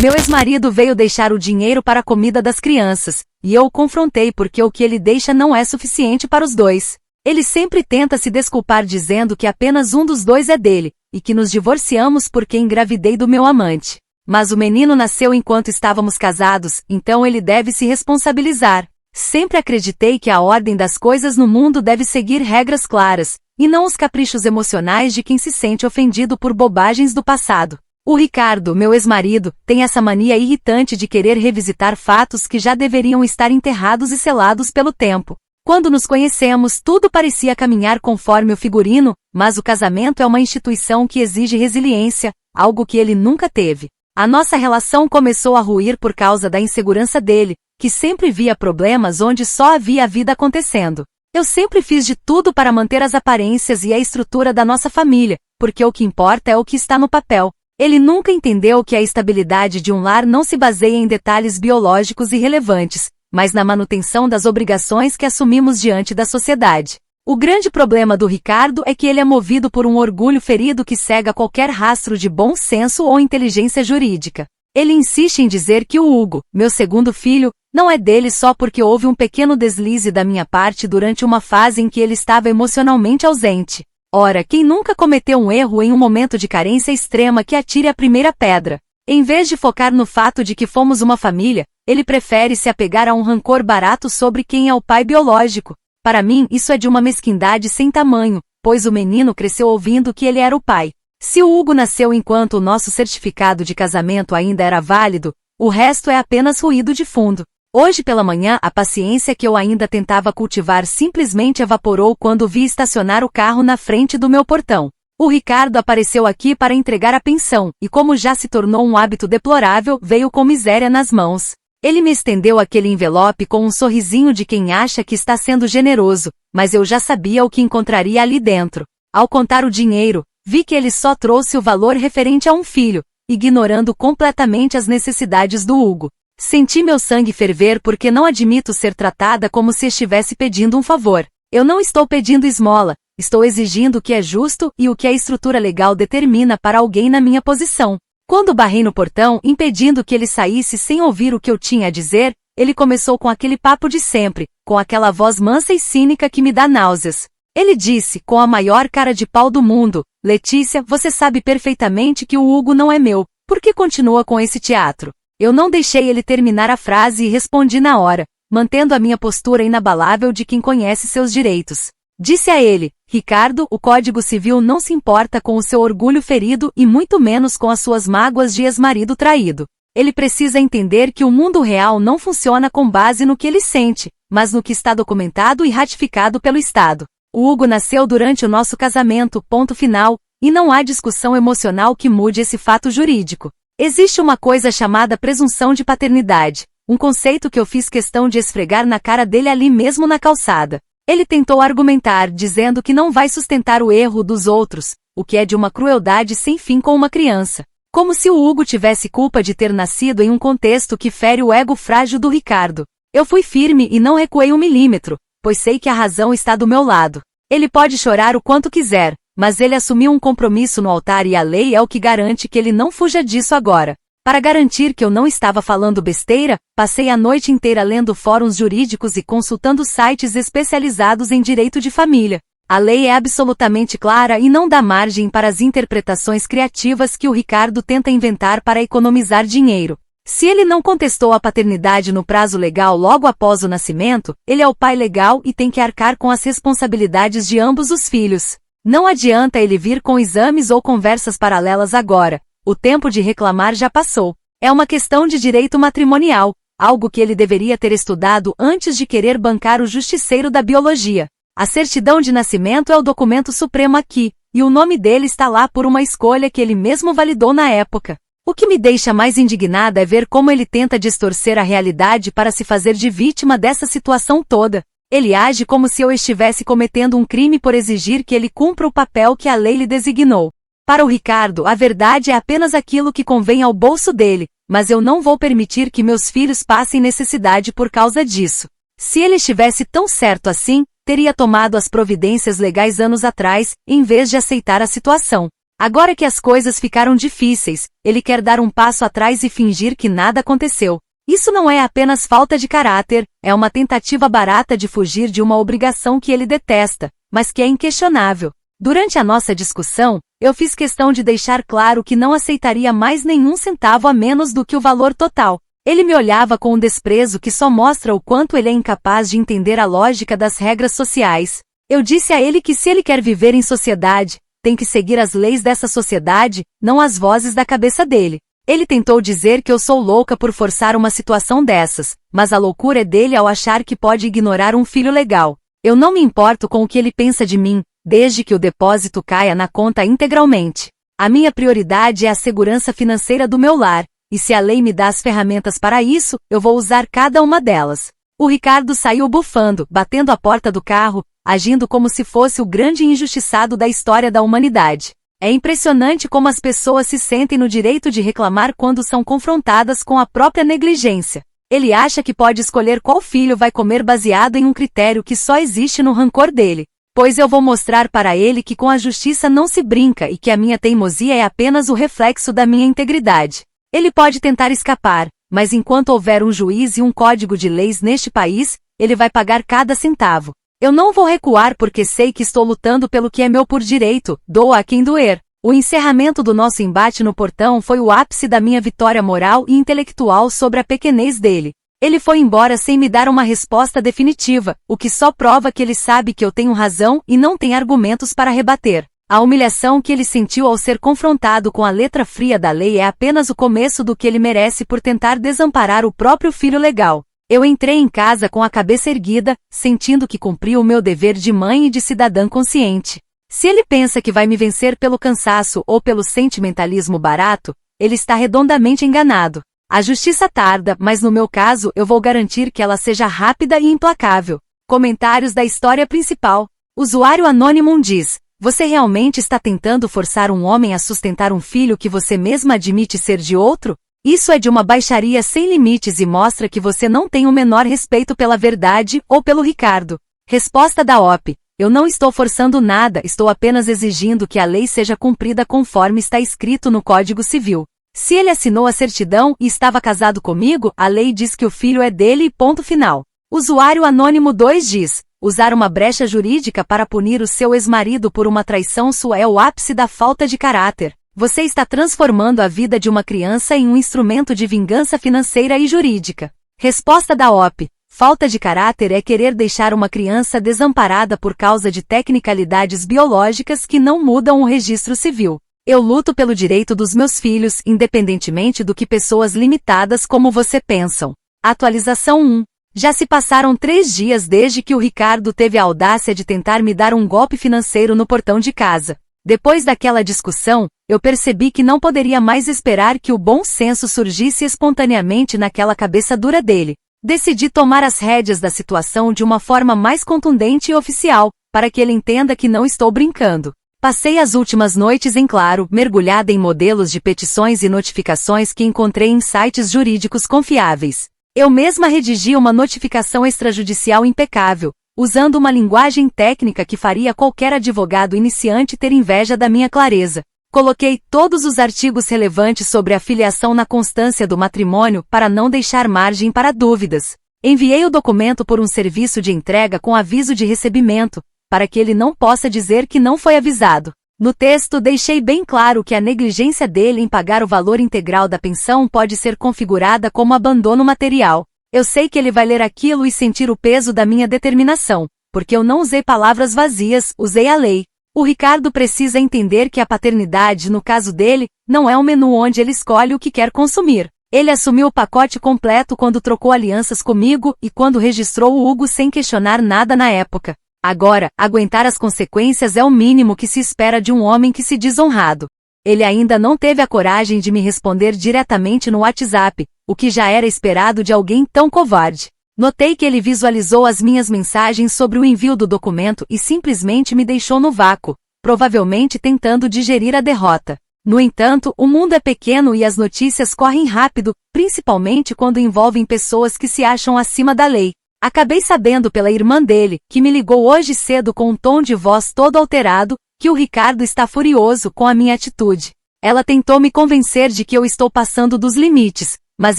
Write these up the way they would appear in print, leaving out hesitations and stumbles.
Meu ex-marido veio deixar o dinheiro para a comida das crianças, e eu o confrontei porque o que ele deixa não é suficiente para os dois. Ele sempre tenta se desculpar dizendo que apenas um dos dois é dele, e que nos divorciamos porque engravidei do meu amante. Mas o menino nasceu enquanto estávamos casados, então ele deve se responsabilizar. Sempre acreditei que a ordem das coisas no mundo deve seguir regras claras, e não os caprichos emocionais de quem se sente ofendido por bobagens do passado. O Ricardo, meu ex-marido, tem essa mania irritante de querer revisitar fatos que já deveriam estar enterrados e selados pelo tempo. Quando nos conhecemos, tudo parecia caminhar conforme o figurino, mas o casamento é uma instituição que exige resiliência, algo que ele nunca teve. A nossa relação começou a ruir por causa da insegurança dele, que sempre via problemas onde só havia a vida acontecendo. Eu sempre fiz de tudo para manter as aparências e a estrutura da nossa família, porque o que importa é o que está no papel. Ele nunca entendeu que a estabilidade de um lar não se baseia em detalhes biológicos irrelevantes, mas na manutenção das obrigações que assumimos diante da sociedade. O grande problema do Ricardo é que ele é movido por um orgulho ferido que cega qualquer rastro de bom senso ou inteligência jurídica. Ele insiste em dizer que o Hugo, meu segundo filho, não é dele só porque houve um pequeno deslize da minha parte durante uma fase em que ele estava emocionalmente ausente. Ora, quem nunca cometeu um erro em um momento de carência extrema que atire a primeira pedra? Em vez de focar no fato de que fomos uma família, ele prefere se apegar a um rancor barato sobre quem é o pai biológico. Para mim, isso é de uma mesquindade sem tamanho, pois o menino cresceu ouvindo que ele era o pai. Se o Hugo nasceu enquanto o nosso certificado de casamento ainda era válido, o resto é apenas ruído de fundo. Hoje pela manhã, a paciência que eu ainda tentava cultivar simplesmente evaporou quando vi estacionar o carro na frente do meu portão. O Ricardo apareceu aqui para entregar a pensão, e como já se tornou um hábito deplorável, veio com miséria nas mãos. Ele me estendeu aquele envelope com um sorrisinho de quem acha que está sendo generoso, mas eu já sabia o que encontraria ali dentro. Ao contar o dinheiro, vi que ele só trouxe o valor referente a um filho, ignorando completamente as necessidades do Hugo. Senti meu sangue ferver porque não admito ser tratada como se estivesse pedindo um favor. Eu não estou pedindo esmola, estou exigindo o que é justo e o que a estrutura legal determina para alguém na minha posição. Quando barrei no portão, impedindo que ele saísse sem ouvir o que eu tinha a dizer, ele começou com aquele papo de sempre, com aquela voz mansa e cínica que me dá náuseas. Ele disse, com a maior cara de pau do mundo: Letícia, você sabe perfeitamente que o Hugo não é meu, por que continua com esse teatro? Eu não deixei ele terminar a frase e respondi na hora, mantendo a minha postura inabalável de quem conhece seus direitos. Disse a ele: Ricardo, o Código Civil não se importa com o seu orgulho ferido e muito menos com as suas mágoas de ex-marido traído. Ele precisa entender que o mundo real não funciona com base no que ele sente, mas no que está documentado e ratificado pelo Estado. O Hugo nasceu durante o nosso casamento, ponto final, e não há discussão emocional que mude esse fato jurídico. Existe uma coisa chamada presunção de paternidade, um conceito que eu fiz questão de esfregar na cara dele ali mesmo na calçada. Ele tentou argumentar, dizendo que não vai sustentar o erro dos outros, o que é de uma crueldade sem fim com uma criança. Como se o Hugo tivesse culpa de ter nascido em um contexto que fere o ego frágil do Ricardo. Eu fui firme e não recuei 1 milímetro, pois sei que a razão está do meu lado. Ele pode chorar o quanto quiser, mas ele assumiu um compromisso no altar e a lei é o que garante que ele não fuja disso agora. Para garantir que eu não estava falando besteira, passei a noite inteira lendo fóruns jurídicos e consultando sites especializados em direito de família. A lei é absolutamente clara e não dá margem para as interpretações criativas que o Ricardo tenta inventar para economizar dinheiro. Se ele não contestou a paternidade no prazo legal logo após o nascimento, ele é o pai legal e tem que arcar com as responsabilidades de ambos os filhos. Não adianta ele vir com exames ou conversas paralelas agora. O tempo de reclamar já passou. É uma questão de direito matrimonial, algo que ele deveria ter estudado antes de querer bancar o justiceiro da biologia. A certidão de nascimento é o documento supremo aqui, e o nome dele está lá por uma escolha que ele mesmo validou na época. O que me deixa mais indignada é ver como ele tenta distorcer a realidade para se fazer de vítima dessa situação toda. Ele age como se eu estivesse cometendo um crime por exigir que ele cumpra o papel que a lei lhe designou. Para o Ricardo, a verdade é apenas aquilo que convém ao bolso dele, mas eu não vou permitir que meus filhos passem necessidade por causa disso. Se ele estivesse tão certo assim, teria tomado as providências legais anos atrás, em vez de aceitar a situação. Agora que as coisas ficaram difíceis, ele quer dar um passo atrás e fingir que nada aconteceu. Isso não é apenas falta de caráter, é uma tentativa barata de fugir de uma obrigação que ele detesta, mas que é inquestionável. Durante a nossa discussão, eu fiz questão de deixar claro que não aceitaria mais nenhum centavo a menos do que o valor total. Ele me olhava com um desprezo que só mostra o quanto ele é incapaz de entender a lógica das regras sociais. Eu disse a ele que se ele quer viver em sociedade, tem que seguir as leis dessa sociedade, não as vozes da cabeça dele. Ele tentou dizer que eu sou louca por forçar uma situação dessas, mas a loucura é dele ao achar que pode ignorar um filho legal. Eu não me importo com o que ele pensa de mim, desde que o depósito caia na conta integralmente. A minha prioridade é a segurança financeira do meu lar, e se a lei me dá as ferramentas para isso, eu vou usar cada uma delas. O Ricardo saiu bufando, batendo a porta do carro, agindo como se fosse o grande injustiçado da história da humanidade. É impressionante como as pessoas se sentem no direito de reclamar quando são confrontadas com a própria negligência. Ele acha que pode escolher qual filho vai comer baseado em um critério que só existe no rancor dele. Pois eu vou mostrar para ele que com a justiça não se brinca e que a minha teimosia é apenas o reflexo da minha integridade. Ele pode tentar escapar, mas enquanto houver um juiz e um código de leis neste país, ele vai pagar cada centavo. Eu não vou recuar porque sei que estou lutando pelo que é meu por direito, doa a quem doer. O encerramento do nosso embate no portão foi o ápice da minha vitória moral e intelectual sobre a pequenez dele. Ele foi embora sem me dar uma resposta definitiva, o que só prova que ele sabe que eu tenho razão e não tem argumentos para rebater. A humilhação que ele sentiu ao ser confrontado com a letra fria da lei é apenas o começo do que ele merece por tentar desamparar o próprio filho legal. Eu entrei em casa com a cabeça erguida, sentindo que cumpri o meu dever de mãe e de cidadã consciente. Se ele pensa que vai me vencer pelo cansaço ou pelo sentimentalismo barato, ele está redondamente enganado. A justiça tarda, mas no meu caso eu vou garantir que ela seja rápida e implacável. Comentários da história principal. Usuário Anônimo diz: você realmente está tentando forçar um homem a sustentar um filho que você mesma admite ser de outro? Isso é de uma baixaria sem limites e mostra que você não tem o menor respeito pela verdade ou pelo Ricardo. Resposta da OP: eu não estou forçando nada, estou apenas exigindo que a lei seja cumprida conforme está escrito no Código Civil. Se ele assinou a certidão e estava casado comigo, a lei diz que o filho é dele e ponto final. Usuário Anônimo 2 diz: usar uma brecha jurídica para punir o seu ex-marido por uma traição sua é o ápice da falta de caráter. Você está transformando a vida de uma criança em um instrumento de vingança financeira e jurídica. Resposta da OP: falta de caráter é querer deixar uma criança desamparada por causa de tecnicalidades biológicas que não mudam o registro civil. Eu luto pelo direito dos meus filhos, independentemente do que pessoas limitadas como você pensam. Atualização 1. Já se passaram 3 dias desde que o Ricardo teve a audácia de tentar me dar um golpe financeiro no portão de casa. Depois daquela discussão, eu percebi que não poderia mais esperar que o bom senso surgisse espontaneamente naquela cabeça dura dele. Decidi tomar as rédeas da situação de uma forma mais contundente e oficial, para que ele entenda que não estou brincando. Passei as últimas noites em claro, mergulhada em modelos de petições e notificações que encontrei em sites jurídicos confiáveis. Eu mesma redigi uma notificação extrajudicial impecável, usando uma linguagem técnica que faria qualquer advogado iniciante ter inveja da minha clareza. Coloquei todos os artigos relevantes sobre a filiação na constância do matrimônio para não deixar margem para dúvidas. Enviei o documento por um serviço de entrega com aviso de recebimento, para que ele não possa dizer que não foi avisado. No texto deixei bem claro que a negligência dele em pagar o valor integral da pensão pode ser configurada como abandono material. Eu sei que ele vai ler aquilo e sentir o peso da minha determinação, porque eu não usei palavras vazias, usei a lei. O Ricardo precisa entender que a paternidade, no caso dele, não é um menu onde ele escolhe o que quer consumir. Ele assumiu o pacote completo quando trocou alianças comigo e quando registrou o Hugo sem questionar nada na época. Agora, aguentar as consequências é o mínimo que se espera de um homem que se diz honrado. Ele ainda não teve a coragem de me responder diretamente no WhatsApp, o que já era esperado de alguém tão covarde. Notei que ele visualizou as minhas mensagens sobre o envio do documento e simplesmente me deixou no vácuo, provavelmente tentando digerir a derrota. No entanto, o mundo é pequeno e as notícias correm rápido, principalmente quando envolvem pessoas que se acham acima da lei. Acabei sabendo pela irmã dele, que me ligou hoje cedo com um tom de voz todo alterado, que o Ricardo está furioso com a minha atitude. Ela tentou me convencer de que eu estou passando dos limites, mas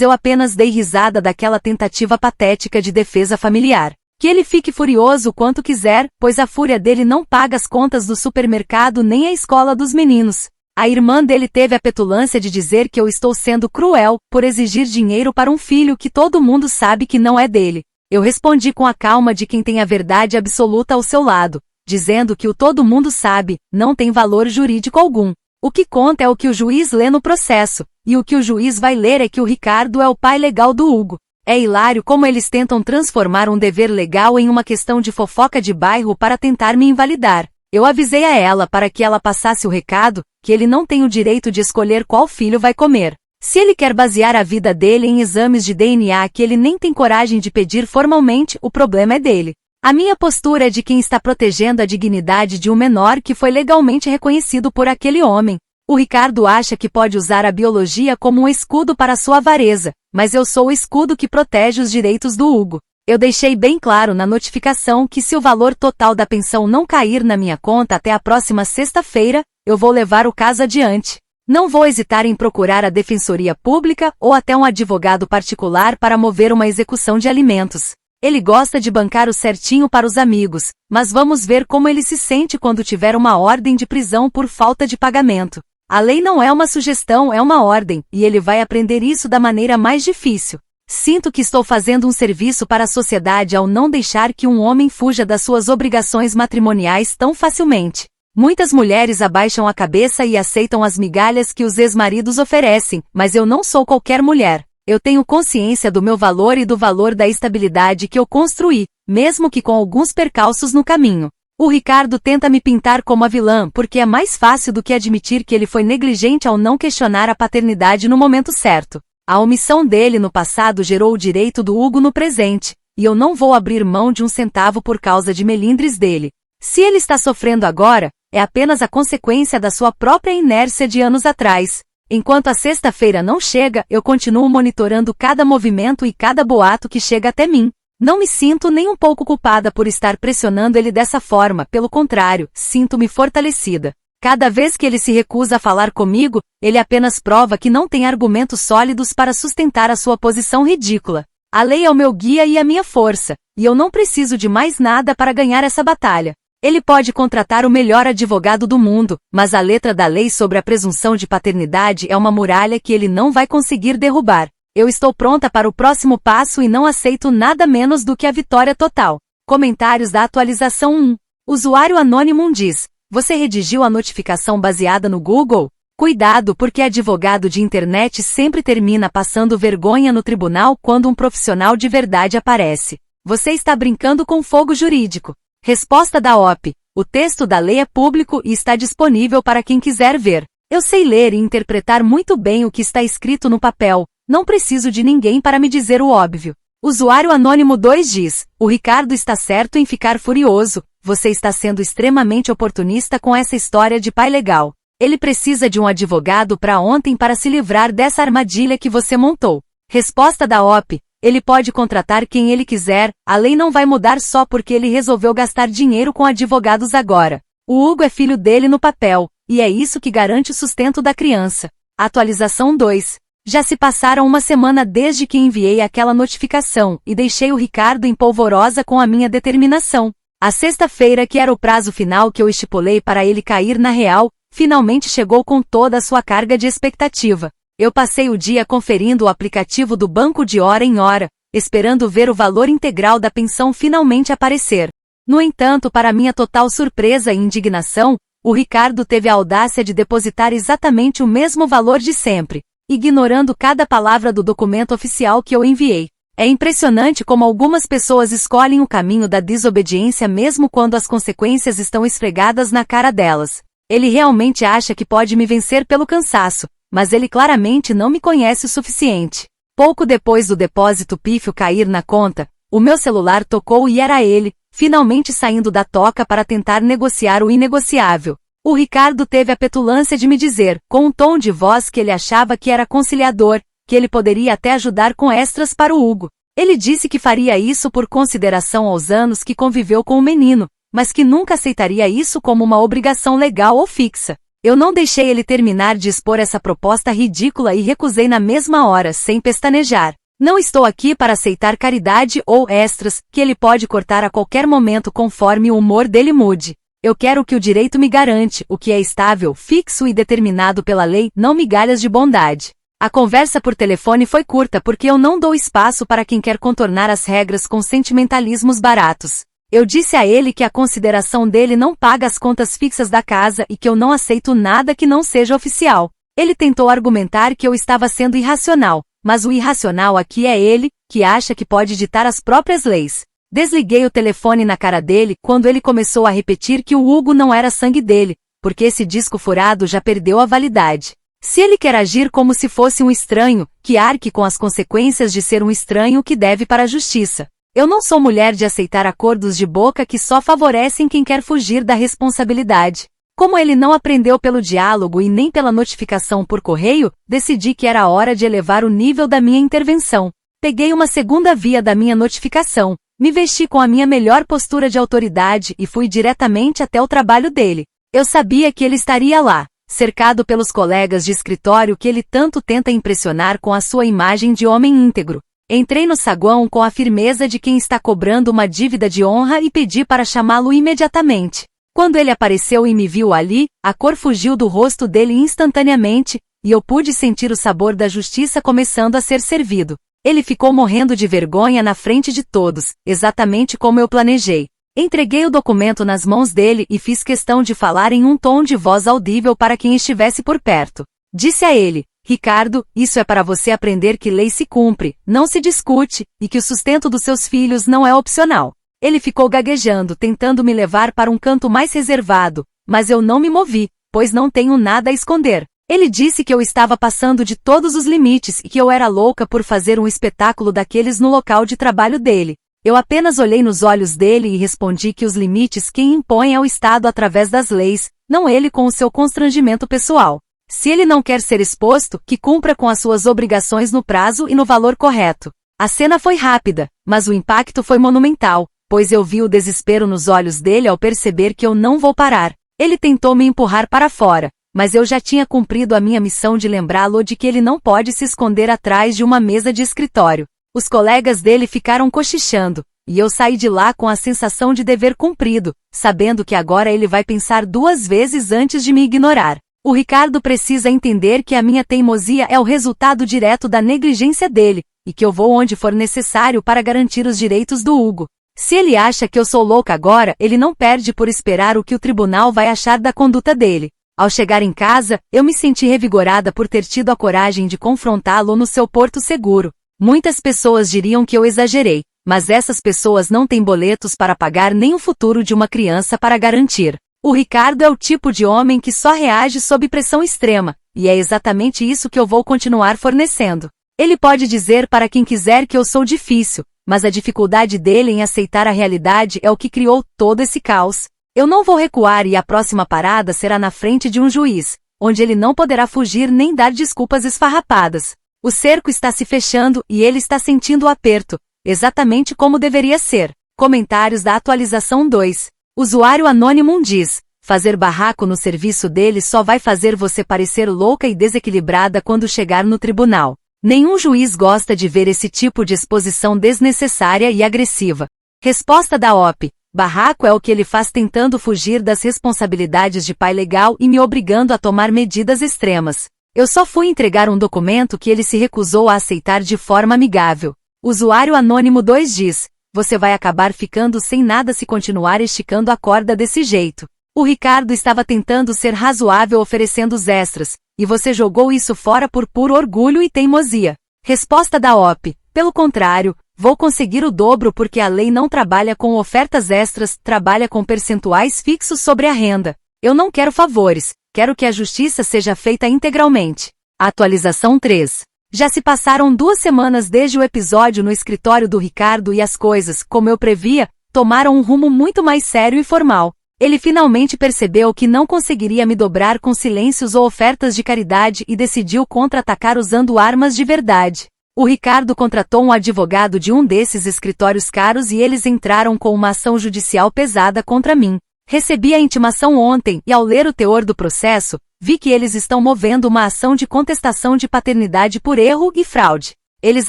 eu apenas dei risada daquela tentativa patética de defesa familiar. Que ele fique furioso quanto quiser, pois a fúria dele não paga as contas do supermercado nem a escola dos meninos. A irmã dele teve a petulância de dizer que eu estou sendo cruel, por exigir dinheiro para um filho que todo mundo sabe que não é dele. Eu respondi com a calma de quem tem a verdade absoluta ao seu lado, dizendo que o todo mundo sabe, não tem valor jurídico algum. O que conta é o que o juiz lê no processo, e o que o juiz vai ler é que o Ricardo é o pai legal do Hugo. É hilário como eles tentam transformar um dever legal em uma questão de fofoca de bairro para tentar me invalidar. Eu avisei a ela para que ela passasse o recado, que ele não tem o direito de escolher qual filho vai comer. Se ele quer basear a vida dele em exames de DNA que ele nem tem coragem de pedir formalmente, o problema é dele. A minha postura é de quem está protegendo a dignidade de um menor que foi legalmente reconhecido por aquele homem. O Ricardo acha que pode usar a biologia como um escudo para sua avareza, mas eu sou o escudo que protege os direitos do Hugo. Eu deixei bem claro na notificação que se o valor total da pensão não cair na minha conta até a próxima sexta-feira, eu vou levar o caso adiante. Não vou hesitar em procurar a Defensoria Pública ou até um advogado particular para mover uma execução de alimentos. Ele gosta de bancar o certinho para os amigos, mas vamos ver como ele se sente quando tiver uma ordem de prisão por falta de pagamento. A lei não é uma sugestão, é uma ordem, e ele vai aprender isso da maneira mais difícil. Sinto que estou fazendo um serviço para a sociedade ao não deixar que um homem fuja das suas obrigações matrimoniais tão facilmente. Muitas mulheres abaixam a cabeça e aceitam as migalhas que os ex-maridos oferecem, mas eu não sou qualquer mulher. Eu tenho consciência do meu valor e do valor da estabilidade que eu construí, mesmo que com alguns percalços no caminho. O Ricardo tenta me pintar como a vilã porque é mais fácil do que admitir que ele foi negligente ao não questionar a paternidade no momento certo. A omissão dele no passado gerou o direito do Hugo no presente, e eu não vou abrir mão de um centavo por causa de melindres dele. Se ele está sofrendo agora, é apenas a consequência da sua própria inércia de anos atrás. Enquanto a sexta-feira não chega, eu continuo monitorando cada movimento e cada boato que chega até mim. Não me sinto nem um pouco culpada por estar pressionando ele dessa forma, pelo contrário, sinto-me fortalecida. Cada vez que ele se recusa a falar comigo, ele apenas prova que não tem argumentos sólidos para sustentar a sua posição ridícula. A lei é o meu guia e a minha força, e eu não preciso de mais nada para ganhar essa batalha. Ele pode contratar o melhor advogado do mundo, mas a letra da lei sobre a presunção de paternidade é uma muralha que ele não vai conseguir derrubar. Eu estou pronta para o próximo passo e não aceito nada menos do que a vitória total. Comentários da atualização 1. Usuário Anônimo diz: você redigiu a notificação baseada no Google? Cuidado, porque advogado de internet sempre termina passando vergonha no tribunal quando um profissional de verdade aparece. Você está brincando com fogo jurídico. Resposta da OP. O texto da lei é público e está disponível para quem quiser ver. Eu sei ler e interpretar muito bem o que está escrito no papel. Não preciso de ninguém para me dizer o óbvio. Usuário Anônimo 2 diz: o Ricardo está certo em ficar furioso. Você está sendo extremamente oportunista com essa história de pai legal. Ele precisa de um advogado para ontem para se livrar dessa armadilha que você montou. Resposta da OP. Ele pode contratar quem ele quiser, a lei não vai mudar só porque ele resolveu gastar dinheiro com advogados agora. O Hugo é filho dele no papel, e é isso que garante o sustento da criança. Atualização 2. Já se passaram uma semana desde que enviei aquela notificação, e deixei o Ricardo em polvorosa com a minha determinação. A sexta-feira, que era o prazo final que eu estipulei para ele cair na real, finalmente chegou com toda a sua carga de expectativa. Eu passei o dia conferindo o aplicativo do banco de hora em hora, esperando ver o valor integral da pensão finalmente aparecer. No entanto, para minha total surpresa e indignação, o Ricardo teve a audácia de depositar exatamente o mesmo valor de sempre, ignorando cada palavra do documento oficial que eu enviei. É impressionante como algumas pessoas escolhem o caminho da desobediência mesmo quando as consequências estão esfregadas na cara delas. Ele realmente acha que pode me vencer pelo cansaço, mas ele claramente não me conhece o suficiente. Pouco depois do depósito pífio cair na conta, o meu celular tocou e era ele, finalmente saindo da toca para tentar negociar o inegociável. O Ricardo teve a petulância de me dizer, com um tom de voz que ele achava que era conciliador, que ele poderia até ajudar com extras para o Hugo. Ele disse que faria isso por consideração aos anos que conviveu com o menino, mas que nunca aceitaria isso como uma obrigação legal ou fixa. Eu não deixei ele terminar de expor essa proposta ridícula e recusei na mesma hora, sem pestanejar. Não estou aqui para aceitar caridade ou extras, que ele pode cortar a qualquer momento conforme o humor dele mude. Eu quero o que o direito me garante, o que é estável, fixo e determinado pela lei, não migalhas de bondade. A conversa por telefone foi curta porque eu não dou espaço para quem quer contornar as regras com sentimentalismos baratos. Eu disse a ele que a consideração dele não paga as contas fixas da casa e que eu não aceito nada que não seja oficial. Ele tentou argumentar que eu estava sendo irracional, mas o irracional aqui é ele, que acha que pode ditar as próprias leis. Desliguei o telefone na cara dele quando ele começou a repetir que o Hugo não era sangue dele, porque esse disco furado já perdeu a validade. Se ele quer agir como se fosse um estranho, que arque com as consequências de ser um estranho que deve para a justiça. Eu não sou mulher de aceitar acordos de boca que só favorecem quem quer fugir da responsabilidade. Como ele não aprendeu pelo diálogo e nem pela notificação por correio, decidi que era hora de elevar o nível da minha intervenção. Peguei uma segunda via da minha notificação, me vesti com a minha melhor postura de autoridade e fui diretamente até o trabalho dele. Eu sabia que ele estaria lá, cercado pelos colegas de escritório que ele tanto tenta impressionar com a sua imagem de homem íntegro. Entrei no saguão com a firmeza de quem está cobrando uma dívida de honra e pedi para chamá-lo imediatamente. Quando ele apareceu e me viu ali, a cor fugiu do rosto dele instantaneamente, e eu pude sentir o sabor da justiça começando a ser servido. Ele ficou morrendo de vergonha na frente de todos, exatamente como eu planejei. Entreguei o documento nas mãos dele e fiz questão de falar em um tom de voz audível para quem estivesse por perto. Disse a ele: Ricardo, isso é para você aprender que lei se cumpre, não se discute, e que o sustento dos seus filhos não é opcional. Ele ficou gaguejando, tentando me levar para um canto mais reservado, mas eu não me movi, pois não tenho nada a esconder. Ele disse que eu estava passando de todos os limites e que eu era louca por fazer um espetáculo daqueles no local de trabalho dele. Eu apenas olhei nos olhos dele e respondi que os limites quem impõe é o Estado através das leis, não ele com o seu constrangimento pessoal. Se ele não quer ser exposto, que cumpra com as suas obrigações no prazo e no valor correto. A cena foi rápida, mas o impacto foi monumental, pois eu vi o desespero nos olhos dele ao perceber que eu não vou parar. Ele tentou me empurrar para fora, mas eu já tinha cumprido a minha missão de lembrá-lo de que ele não pode se esconder atrás de uma mesa de escritório. Os colegas dele ficaram cochichando, e eu saí de lá com a sensação de dever cumprido, sabendo que agora ele vai pensar 2 vezes antes de me ignorar. O Ricardo precisa entender que a minha teimosia é o resultado direto da negligência dele, e que eu vou onde for necessário para garantir os direitos do Hugo. Se ele acha que eu sou louca agora, ele não perde por esperar o que o tribunal vai achar da conduta dele. Ao chegar em casa, eu me senti revigorada por ter tido a coragem de confrontá-lo no seu porto seguro. Muitas pessoas diriam que eu exagerei, mas essas pessoas não têm boletos para pagar nem o futuro de uma criança para garantir. O Ricardo é o tipo de homem que só reage sob pressão extrema, e é exatamente isso que eu vou continuar fornecendo. Ele pode dizer para quem quiser que eu sou difícil, mas a dificuldade dele em aceitar a realidade é o que criou todo esse caos. Eu não vou recuar e a próxima parada será na frente de um juiz, onde ele não poderá fugir nem dar desculpas esfarrapadas. O cerco está se fechando e ele está sentindo o aperto, exatamente como deveria ser. Comentários da atualização 2. Usuário Anônimo diz: fazer barraco no serviço dele só vai fazer você parecer louca e desequilibrada quando chegar no tribunal. Nenhum juiz gosta de ver esse tipo de exposição desnecessária e agressiva. Resposta da OP: barraco é o que ele faz tentando fugir das responsabilidades de pai legal e me obrigando a tomar medidas extremas. Eu só fui entregar um documento que ele se recusou a aceitar de forma amigável. Usuário Anônimo 2 diz: você vai acabar ficando sem nada se continuar esticando a corda desse jeito. O Ricardo estava tentando ser razoável oferecendo os extras, e você jogou isso fora por puro orgulho e teimosia. Resposta da OP: pelo contrário, vou conseguir o dobro porque a lei não trabalha com ofertas extras, trabalha com percentuais fixos sobre a renda. Eu não quero favores, quero que a justiça seja feita integralmente. Atualização 3. Já se passaram 2 semanas desde o episódio no escritório do Ricardo e as coisas, como eu previa, tomaram um rumo muito mais sério e formal. Ele finalmente percebeu que não conseguiria me dobrar com silêncios ou ofertas de caridade e decidiu contra-atacar usando armas de verdade. O Ricardo contratou um advogado de um desses escritórios caros e eles entraram com uma ação judicial pesada contra mim. Recebi a intimação ontem e ao ler o teor do processo, vi que eles estão movendo uma ação de contestação de paternidade por erro e fraude. Eles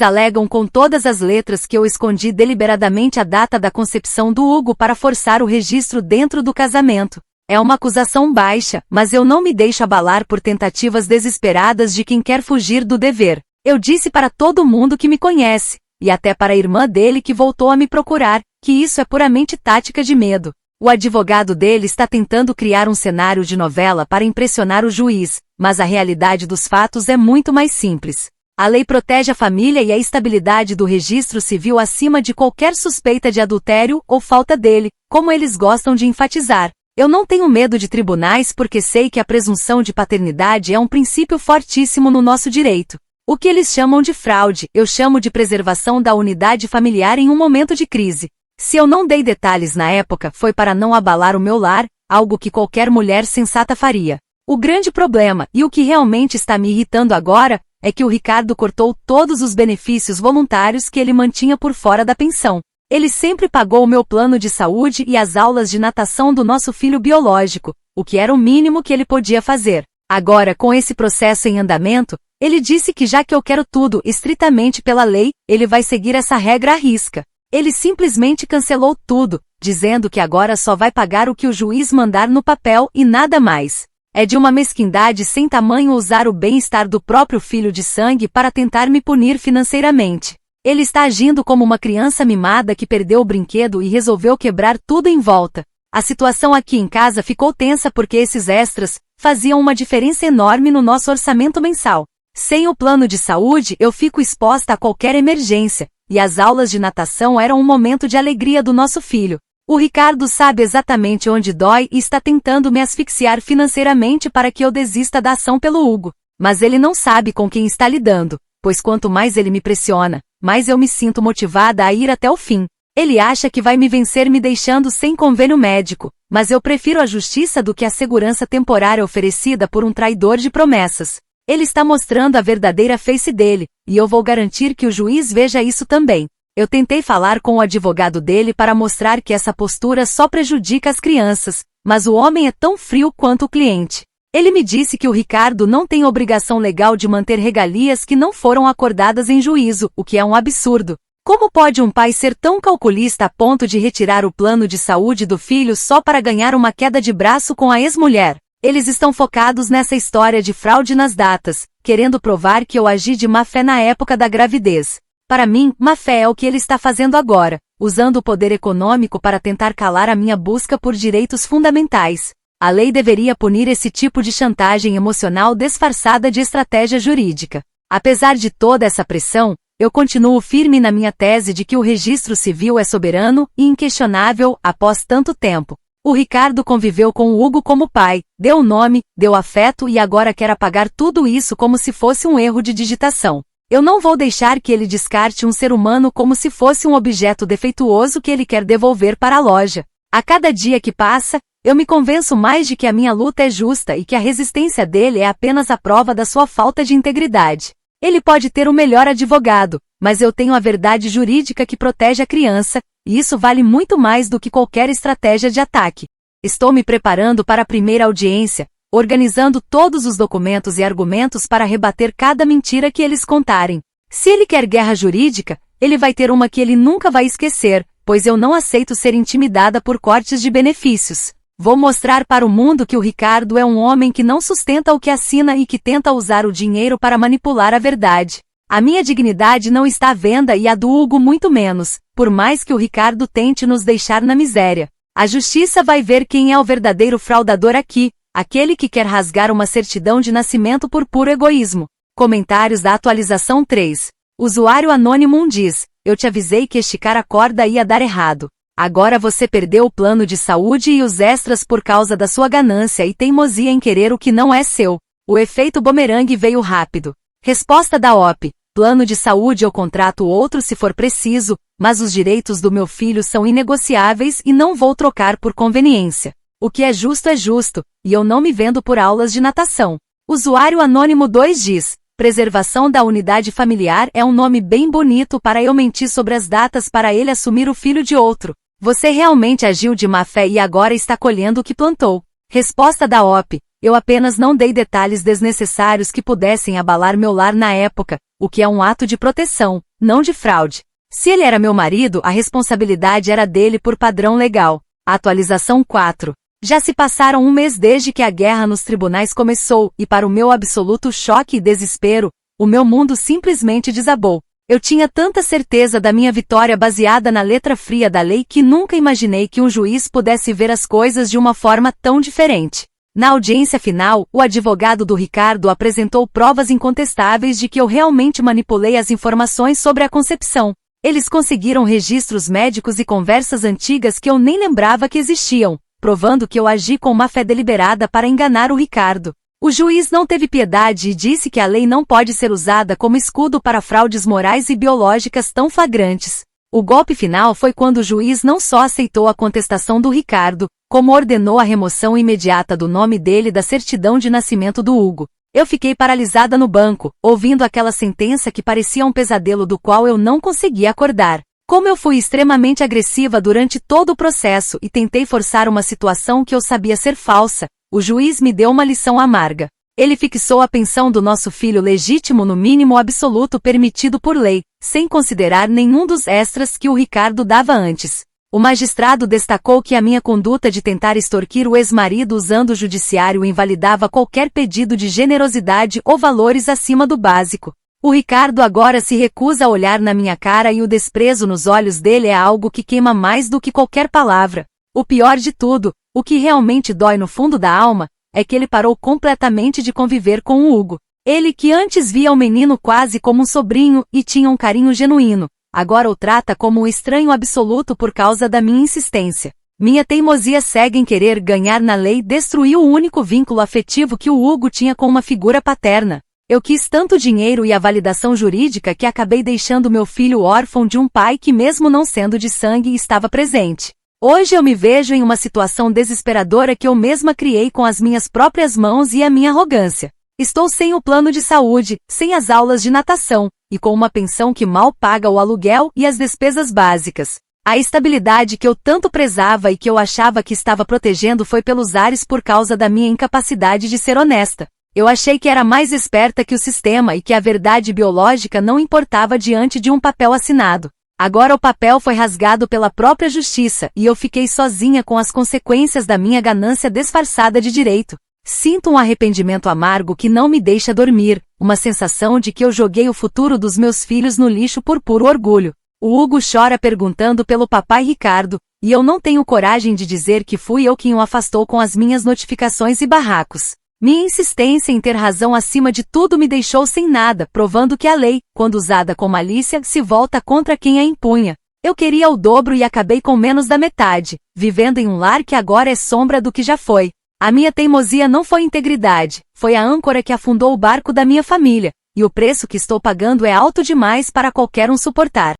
alegam com todas as letras que eu escondi deliberadamente a data da concepção do Hugo para forçar o registro dentro do casamento. É uma acusação baixa, mas eu não me deixo abalar por tentativas desesperadas de quem quer fugir do dever. Eu disse para todo mundo que me conhece, e até para a irmã dele que voltou a me procurar, que isso é puramente tática de medo. O advogado dele está tentando criar um cenário de novela para impressionar o juiz, mas a realidade dos fatos é muito mais simples. A lei protege a família e a estabilidade do registro civil acima de qualquer suspeita de adultério ou falta dele, como eles gostam de enfatizar. Eu não tenho medo de tribunais porque sei que a presunção de paternidade é um princípio fortíssimo no nosso direito. O que eles chamam de fraude, eu chamo de preservação da unidade familiar em um momento de crise. Se eu não dei detalhes na época, foi para não abalar o meu lar, algo que qualquer mulher sensata faria. O grande problema, e o que realmente está me irritando agora, é que o Ricardo cortou todos os benefícios voluntários que ele mantinha por fora da pensão. Ele sempre pagou o meu plano de saúde e as aulas de natação do nosso filho biológico, o que era o mínimo que ele podia fazer. Agora, com esse processo em andamento, ele disse que já que eu quero tudo estritamente pela lei, ele vai seguir essa regra à risca. Ele simplesmente cancelou tudo, dizendo que agora só vai pagar o que o juiz mandar no papel e nada mais. É de uma mesquindade sem tamanho usar o bem-estar do próprio filho de sangue para tentar me punir financeiramente. Ele está agindo como uma criança mimada que perdeu o brinquedo e resolveu quebrar tudo em volta. A situação aqui em casa ficou tensa porque esses extras faziam uma diferença enorme no nosso orçamento mensal. Sem o plano de saúde, eu fico exposta a qualquer emergência, e as aulas de natação eram um momento de alegria do nosso filho. O Ricardo sabe exatamente onde dói e está tentando me asfixiar financeiramente para que eu desista da ação pelo Hugo. Mas ele não sabe com quem está lidando, pois quanto mais ele me pressiona, mais eu me sinto motivada a ir até o fim. Ele acha que vai me vencer me deixando sem convênio médico, mas eu prefiro a justiça do que a segurança temporária oferecida por um traidor de promessas. Ele está mostrando a verdadeira face dele, e eu vou garantir que o juiz veja isso também. Eu tentei falar com o advogado dele para mostrar que essa postura só prejudica as crianças, mas o homem é tão frio quanto o cliente. Ele me disse que o Ricardo não tem obrigação legal de manter regalias que não foram acordadas em juízo, o que é um absurdo. Como pode um pai ser tão calculista a ponto de retirar o plano de saúde do filho só para ganhar uma queda de braço com a ex-mulher? Eles estão focados nessa história de fraude nas datas, querendo provar que eu agi de má fé na época da gravidez. Para mim, má fé é o que ele está fazendo agora, usando o poder econômico para tentar calar a minha busca por direitos fundamentais. A lei deveria punir esse tipo de chantagem emocional disfarçada de estratégia jurídica. Apesar de toda essa pressão, eu continuo firme na minha tese de que o registro civil é soberano e inquestionável após tanto tempo. O Ricardo conviveu com o Hugo como pai, deu nome, deu afeto e agora quer apagar tudo isso como se fosse um erro de digitação. Eu não vou deixar que ele descarte um ser humano como se fosse um objeto defeituoso que ele quer devolver para a loja. A cada dia que passa, eu me convenço mais de que a minha luta é justa e que a resistência dele é apenas a prova da sua falta de integridade. Ele pode ter o melhor advogado, mas eu tenho a verdade jurídica que protege a criança, e isso vale muito mais do que qualquer estratégia de ataque. Estou me preparando para a primeira audiência, organizando todos os documentos e argumentos para rebater cada mentira que eles contarem. Se ele quer guerra jurídica, ele vai ter uma que ele nunca vai esquecer, pois eu não aceito ser intimidada por cortes de benefícios. Vou mostrar para o mundo que o Ricardo é um homem que não sustenta o que assina e que tenta usar o dinheiro para manipular a verdade. A minha dignidade não está à venda e a do Hugo muito menos, por mais que o Ricardo tente nos deixar na miséria. A justiça vai ver quem é o verdadeiro fraudador aqui, aquele que quer rasgar uma certidão de nascimento por puro egoísmo. Comentários da atualização 3. Usuário Anônimo 1 diz: eu te avisei que esticar a corda ia dar errado. Agora você perdeu o plano de saúde e os extras por causa da sua ganância e teimosia em querer o que não é seu. O efeito bumerangue veio rápido. Resposta da OP: plano de saúde eu contrato outro se for preciso, mas os direitos do meu filho são inegociáveis e não vou trocar por conveniência. O que é justo, e eu não me vendo por aulas de natação. Usuário Anônimo 2 diz: Preservação da unidade familiar é um nome bem bonito para eu mentir sobre as datas para ele assumir o filho de outro. Você realmente agiu de má fé e agora está colhendo o que plantou. Resposta da OP. Eu apenas não dei detalhes desnecessários que pudessem abalar meu lar na época, o que é um ato de proteção, não de fraude. Se ele era meu marido, a responsabilidade era dele por padrão legal. Atualização 4. Já se passaram um mês desde que a guerra nos tribunais começou, e para o meu absoluto choque e desespero, o meu mundo simplesmente desabou. Eu tinha tanta certeza da minha vitória baseada na letra fria da lei que nunca imaginei que um juiz pudesse ver as coisas de uma forma tão diferente. Na audiência final, o advogado do Ricardo apresentou provas incontestáveis de que eu realmente manipulei as informações sobre a concepção. Eles conseguiram registros médicos e conversas antigas que eu nem lembrava que existiam, provando que eu agi com má fé deliberada para enganar o Ricardo. O juiz não teve piedade e disse que a lei não pode ser usada como escudo para fraudes morais e biológicas tão flagrantes. O golpe final foi quando o juiz não só aceitou a contestação do Ricardo, como ordenou a remoção imediata do nome dele da certidão de nascimento do Hugo. Eu fiquei paralisada no banco, ouvindo aquela sentença que parecia um pesadelo do qual eu não conseguia acordar. Como eu fui extremamente agressiva durante todo o processo e tentei forçar uma situação que eu sabia ser falsa, o juiz me deu uma lição amarga. Ele fixou a pensão do nosso filho legítimo no mínimo absoluto permitido por lei, sem considerar nenhum dos extras que o Ricardo dava antes. O magistrado destacou que a minha conduta de tentar extorquir o ex-marido usando o judiciário invalidava qualquer pedido de generosidade ou valores acima do básico. O Ricardo agora se recusa a olhar na minha cara e o desprezo nos olhos dele é algo que queima mais do que qualquer palavra. O pior de tudo, o que realmente dói no fundo da alma, é que ele parou completamente de conviver com o Hugo. Ele que antes via o menino quase como um sobrinho e tinha um carinho genuíno, agora o trata como um estranho absoluto por causa da minha insistência. Minha teimosia cega em querer ganhar na lei destruiu o único vínculo afetivo que o Hugo tinha com uma figura paterna. Eu quis tanto dinheiro e a validação jurídica que acabei deixando meu filho órfão de um pai que mesmo não sendo de sangue estava presente. Hoje eu me vejo em uma situação desesperadora que eu mesma criei com as minhas próprias mãos e a minha arrogância. Estou sem o plano de saúde, sem as aulas de natação, e com uma pensão que mal paga o aluguel e as despesas básicas. A estabilidade que eu tanto prezava e que eu achava que estava protegendo foi pelos ares por causa da minha incapacidade de ser honesta. Eu achei que era mais esperta que o sistema e que a verdade biológica não importava diante de um papel assinado. Agora o papel foi rasgado pela própria justiça e eu fiquei sozinha com as consequências da minha ganância disfarçada de direito. Sinto um arrependimento amargo que não me deixa dormir, uma sensação de que eu joguei o futuro dos meus filhos no lixo por puro orgulho. O Hugo chora perguntando pelo papai Ricardo, e eu não tenho coragem de dizer que fui eu quem o afastou com as minhas notificações e barracos. Minha insistência em ter razão acima de tudo me deixou sem nada, provando que a lei, quando usada com malícia, se volta contra quem a impunha. Eu queria o dobro e acabei com menos da metade, vivendo em um lar que agora é sombra do que já foi. A minha teimosia não foi integridade, foi a âncora que afundou o barco da minha família, e o preço que estou pagando é alto demais para qualquer um suportar.